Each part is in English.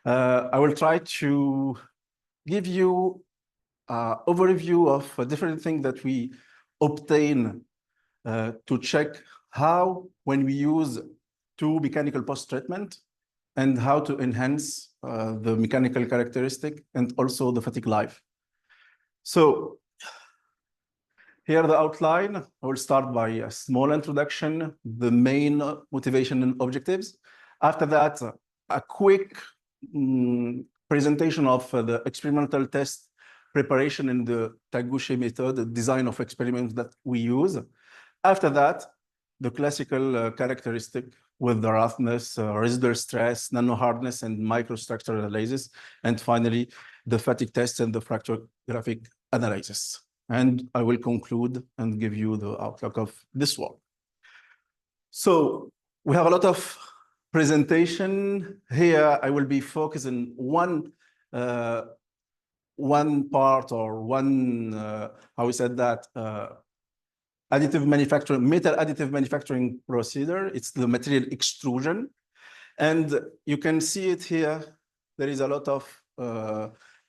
I will try to give you an overview of different things that we obtain to check how, when we use two mechanical post-treatment, and how to enhance the mechanical characteristic and also the fatigue life. So here the outline. I will start by a small introduction, the main motivation and objectives. After that, a quick presentation of the experimental test preparation in the Taguchi method, the design of experiments that we use. After that, the classical characteristic with the roughness, residual stress, nano-hardness, and microstructure analysis. And finally, the fatigue test and the fracture graphic analysis. And I will conclude and give you the outlook of this work. So we have a lot of presentation here. I will be focusing one part or one, how we said that, additive manufacturing, metal additive manufacturing procedure. It's the material extrusion. And you can see it here. There is a lot of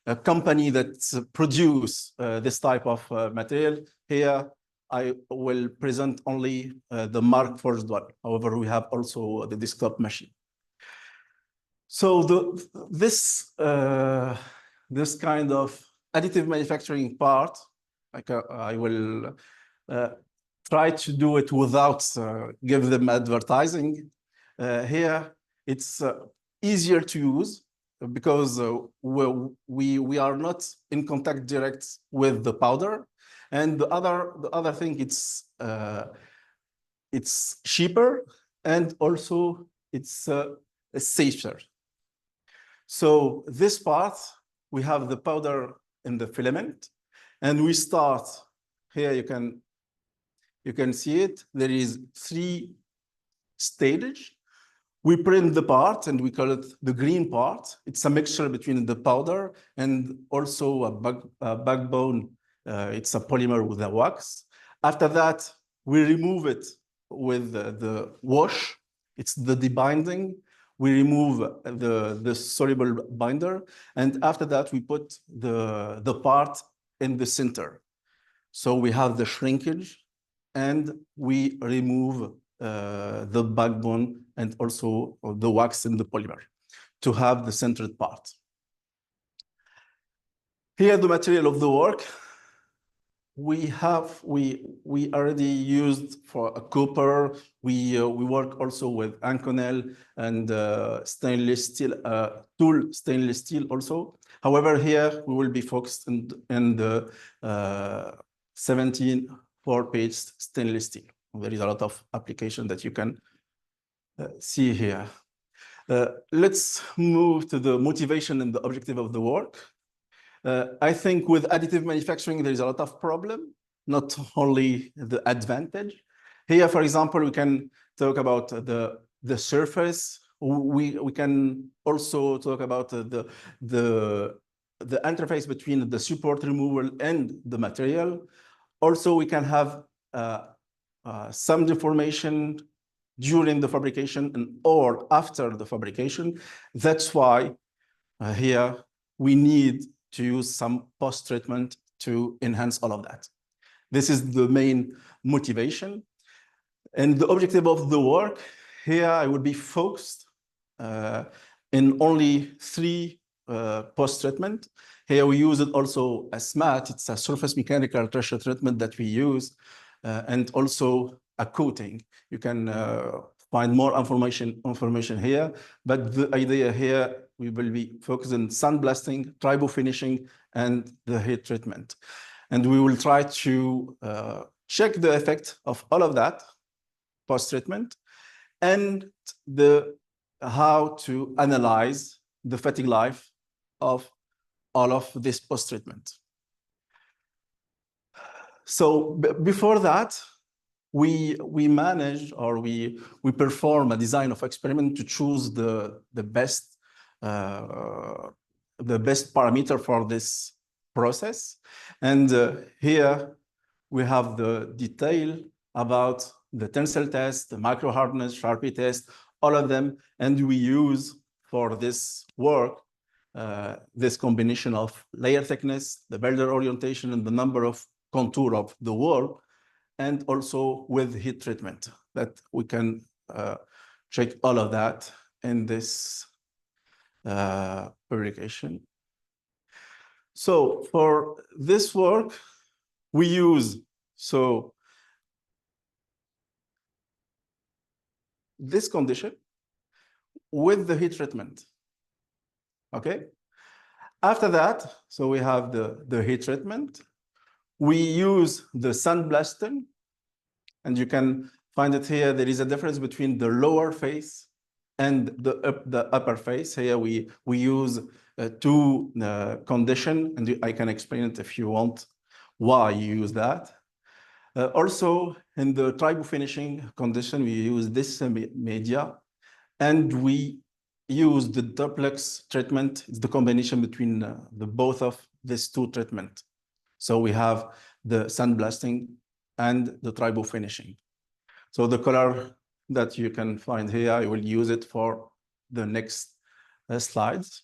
a company that produce this type of material. Here, I will present only the mark forged one. However, we have also the desktop machine. So this kind of additive manufacturing part, like I will try to do it without give them advertising. Here, it's easier to use because we are not in contact direct with the powder, and the other thing, it's cheaper, and also it's safer. So this part, we have the powder in the filament, and we start here. You can see it. There is 3 stages. We print the part, and we call it the green part. It's a mixture between the powder and also a backbone. It's a polymer with a wax. After that, we remove it with the wash. It's the debinding. We remove the soluble binder. And after that, we put the part in the center. So we have the shrinkage, and we remove the backbone and also the wax in the polymer to have the centered part. Here, the material of the work. We already used for a copper. We work also with Inconel and stainless steel, tool stainless steel also. However, here we will be focused in the 17 4-page stainless steel. There is a lot of application that you can see here. Let's move to the motivation and the objective of the work. I think with additive manufacturing, there is a lot of problem, not only the advantage. Here, for example, we can talk about the surface. We can also talk about the interface between the support removal and the material. Also, we can have some deformation during the fabrication or after the fabrication. That's why here we need to use some post-treatment to enhance all of that. This is the main motivation. And the objective of the work, here I would be focused in only 3 post-treatment. Here we use it also as SMAT. It's a surface mechanical pressure treatment that we use, and also a coating. You can find more information here, but the idea here, we will be focused on sandblasting, tribo finishing, and the heat treatment. And we will try to check the effect of all of that post-treatment, and how to analyze the fatigue life of all of this post-treatment. So before that, we manage, or we perform a design of experiment to choose the best parameter for this process. And here we have the detail about the tensile test, the micro hardness, Sharpie test, all of them. And we use for this work this combination of layer thickness, the builder orientation, and the number of contour of the wall, and also with heat treatment, that we can check all of that in this publication. So for this work, we use this condition with the heat treatment. Okay. After that, so we have the heat treatment. We use the sandblasting, and you can find it here. There is a difference between the lower face and the upper face. Here we use two condition, and I can explain it if you want why you use that. Also, in the tribo finishing condition, we use this media, and we use the duplex treatment. It's the combination between the both of these two treatment. So we have the sandblasting and the tribo finishing. So the color that you can find here, I will use it for the next slides.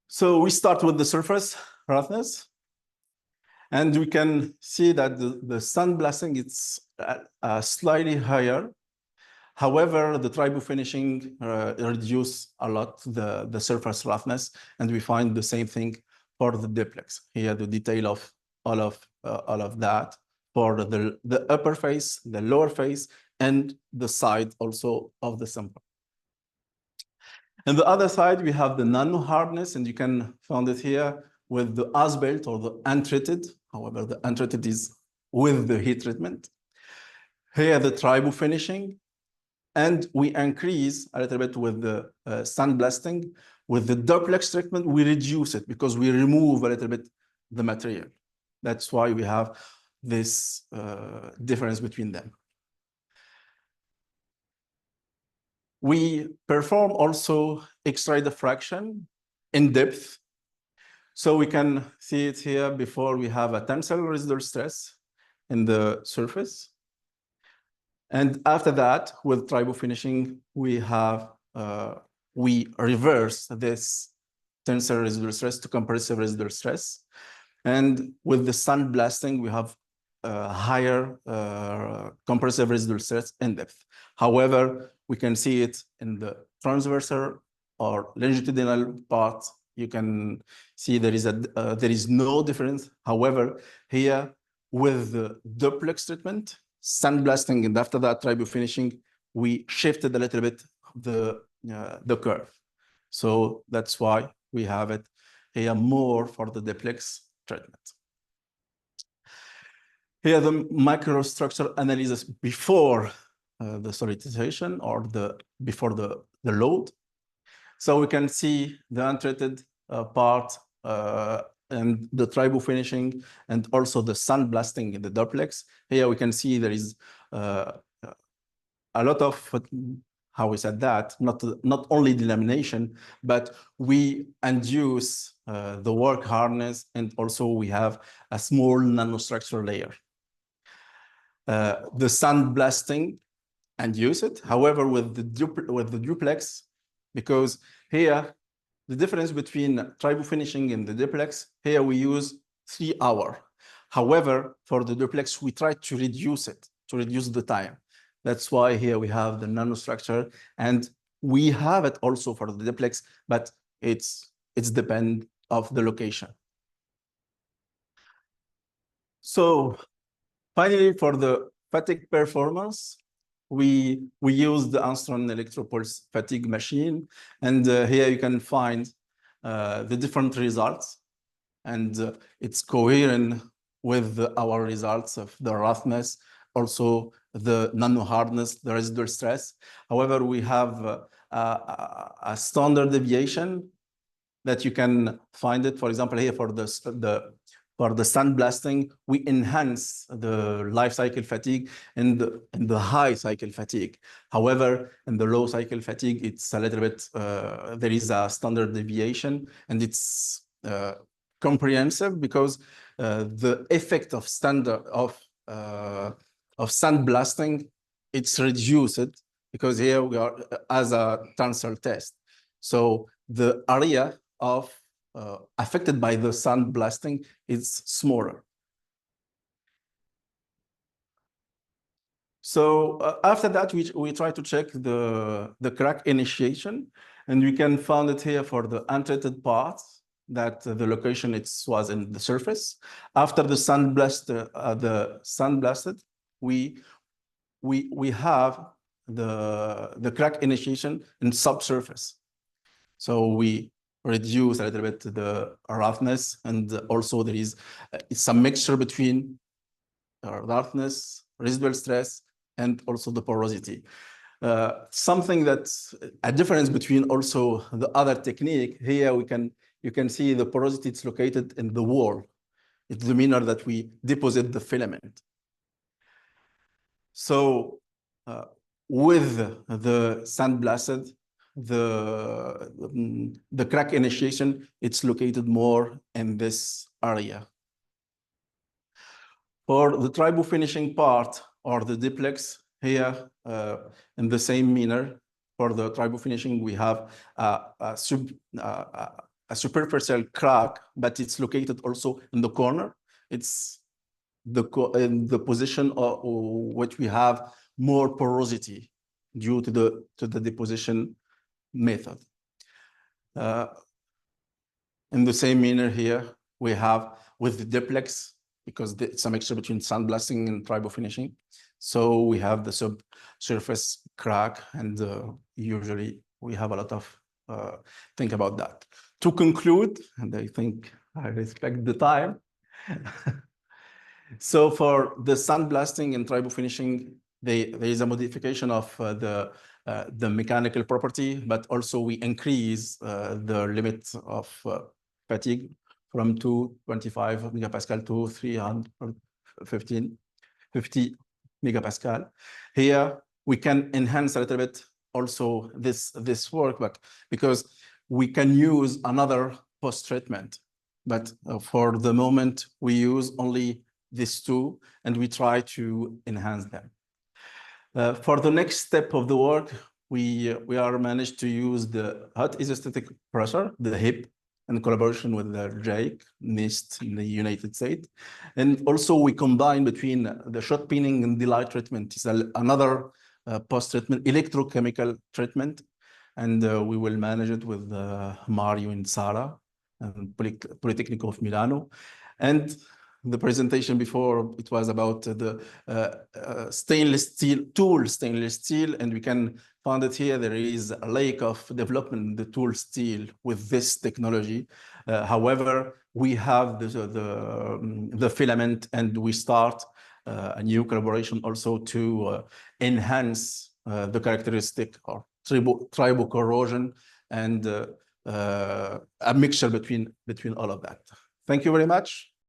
So we start with the surface roughness, and we can see that the sandblasting it's slightly higher. However, the tribo finishing reduce a lot the surface roughness, and we find the same thing for the duplex. Here, the detail of all of that for the upper face, the lower face, and the side also of the sample. On the other side, we have the nano hardness, and you can find it here with the as-built or the untreated. However, the untreated is with the heat treatment. Here, the tribo finishing. And we increase a little bit with the sandblasting. With the duplex treatment, we reduce it because we remove a little bit the material. That's why we have this difference between them. We perform also X-ray diffraction in depth. So we can see it here before we have a tensile residual stress in the surface. And after that, with tribo finishing, we have we reverse this tensile residual stress to compressive residual stress. And with the sandblasting, we have higher compressive residual stress in depth. However, we can see it in the transversal or longitudinal part. You can see there is no difference. However, here with the duplex treatment, sandblasting, and after that tribo finishing, we shifted a little bit the curve. So that's why we have it here more for the duplex treatment. Here the microstructure analysis before the solidization or before the load. So we can see the untreated part and the tribo finishing, and also the sandblasting in the duplex. Here we can see there is a lot of, how we said that, not only delamination, but we induce the work hardness, and also we have a small nanostructure layer. The sandblasting induce it, however, with the duplex, because here, the difference between tribo finishing and the duplex, here we use 3 hours. However, for the duplex, we try to reduce it, to reduce the time. That's why here we have the nanostructure, and we have it also for the duplex, but it's depend of the location. So finally, for the fatigue performance, we use the Armstrong electropulse fatigue machine, and here you can find the different results, and it's coherent with our results of the roughness, also the nano hardness, the residual stress. However, we have a standard deviation that you can find it. For example, here for the sandblasting, we enhance the life cycle fatigue and the high cycle fatigue. However, in the low cycle fatigue, it's a little bit, there is a standard deviation, and it's comprehensive because the effect of sandblasting, it's reduced because here we are as a tensile test. So the area of affected by the sandblasting is smaller. So after that, we try to check the crack initiation, and we can find it here for the untreated parts that the location was in the surface. After the sandblasted, we have the crack initiation in subsurface. So we reduce a little bit the roughness, and also there is some mixture between roughness, residual stress, and also the porosity. Something that's a difference between also the other technique. Here you can see the porosity, it's located in the wall. It's the manner that we deposit the filament. So with the sandblasted, the crack initiation, it's located more in this area. For the tribo finishing part or the duplex, here in the same manner, for the tribo finishing, we have a superficial crack, but it's located also in the corner. It's in the position of which we have more porosity due to the deposition method. In the same manner here, we have with the duplex, because it's a mixture between sandblasting and tribo finishing. So we have the subsurface crack, and usually we have a lot of think about that. To conclude, and I think I respect the time. So for the sandblasting and tribo finishing, there is a modification of the mechanical property, but also we increase the limit of fatigue from 225 megapascal to 350 megapascal. Here we can enhance a little bit also this work, but because we can use another post-treatment, but for the moment we use only these two, and we try to enhance them. For the next step of the work, we are managed to use the hot isostatic pressure, the HIP, in collaboration with the JAIC, NIST in the United States. And also we combine between the shot peening and delight treatment. It's another post-treatment, electrochemical treatment. And we will manage it with Mario and Sara, and Politecnico of Milano. And the presentation before, it was about the stainless steel, tool stainless steel, and we can find it here. There is a lack of development in the tool steel with this technology. However, we have the filament, and we start a new collaboration also to enhance the characteristic or tribo corrosion, and a mixture between all of that. Thank you very much.